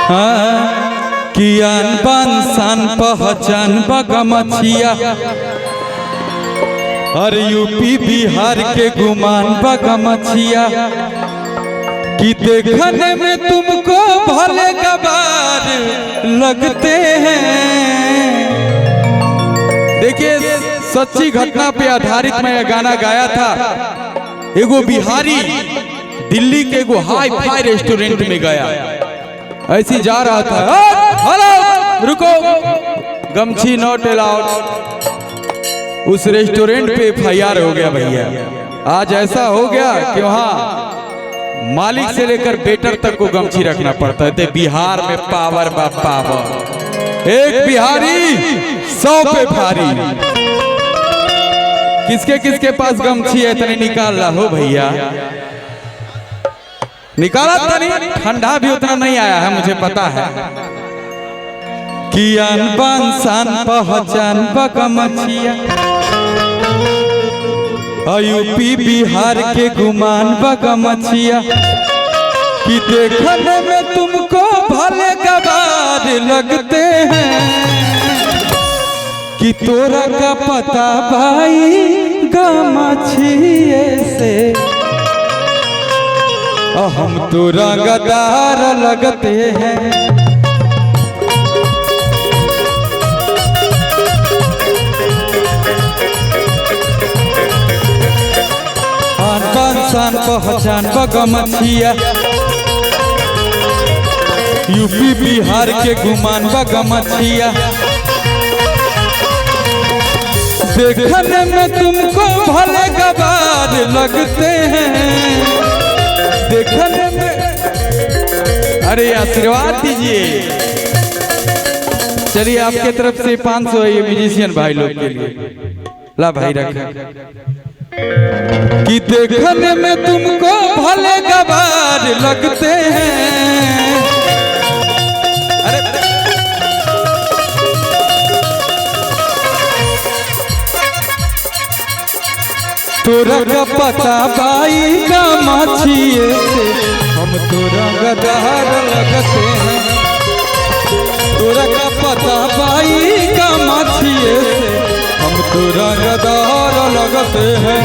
हाँ कियान बान सान पहचान बगमछिया और यूपी बिहार के गुमान बगमछिया कि देखने में तुमको भले गवार लगते हैं। देखिए सच्ची घटना पे आधारित मैं यह गाना गाया था। एगो बिहारी दिल्ली के एगो हाई फाई रेस्टोरेंट में गया, ऐसी जा रहा था, हेलो रुको, गमछी नॉट अलाउड। उस रेस्टोरेंट पे FIR हो गया भैया। आज ऐसा हो गया कि वहाँ मालिक से लेकर वेटर तक को गमछी रखना पड़ता है। बिहार में पावर बा पावर, एक बिहारी 100 पे भारी। किसके किसके पास गमछी है इतने निकाल रहा हो भैया, निकाला था नहीं, ठंडा भी उतना नहीं आया है मुझे पता है। कियान बान सान पहचान बगमछिया यूपी बिहार के गुमान बगमछिया कि देखने में तुमको भले गवार लगते हैं कि तोरा का पता भाई गमछिए से हम तो रंगदार लगते हैं। सान पहचान बगमछिया यूपी बिहार के गुमान बगमछिया देखने में तुमको भले गवार लगते हैं। देखने में अरे आशीर्वाद दीजिए। चलिए आपके तरफ से 500 है ये म्यूजिशियन भाई लोग के लिए। ला भाई रखा कि देखने में तुमको भले गवार लगते हैं। अरे तोरा का पता भाई गमछिए से हम तोरा गदार लगते हैं। तोरा का पता भाई गमछिए से हम तोरा गदार लगते हैं।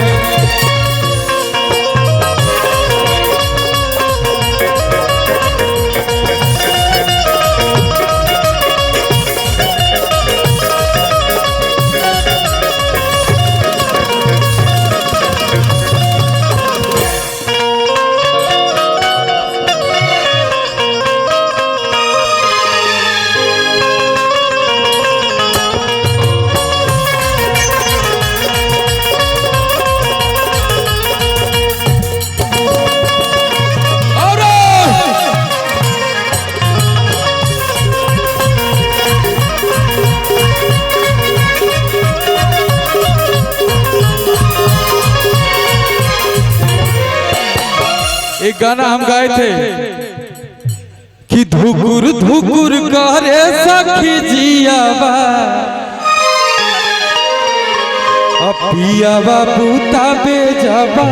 एक गाना हम गाए थे कि धुकुर धुकुर करे सखी जियावा पियावा बूता बेजावा